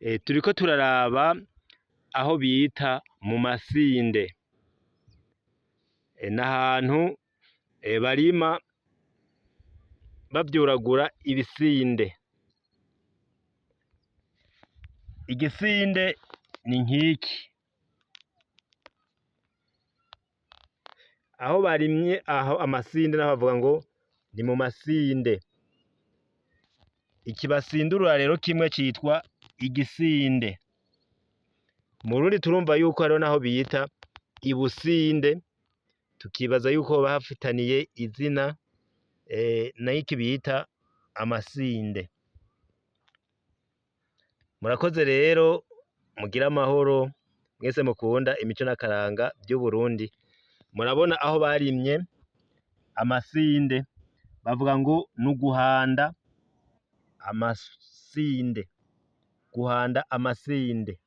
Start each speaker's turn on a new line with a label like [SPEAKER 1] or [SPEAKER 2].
[SPEAKER 1] turiko turaraba aho bita mu masîndé, n'ahantu barima bavyoragura ibisinde. Igisinde ni nkiki, aho barimye aho amasinde naho bavuga ngo ni mu masinde. Iki basindurura rero kimwe citwa igisinde. Mu Burundi turumva yuko hariho naho bita ibusinde, tukibaza yuko hoba hafitaniye izina n'iki bita amasinde. Murakoze rero, mugire amahoro mwese mukunda imico n'akaranga vy'Uburundi. Murabona aho barimye amasinde, bavuga ngo n'uguhanda amasinde, guhanda amasinde.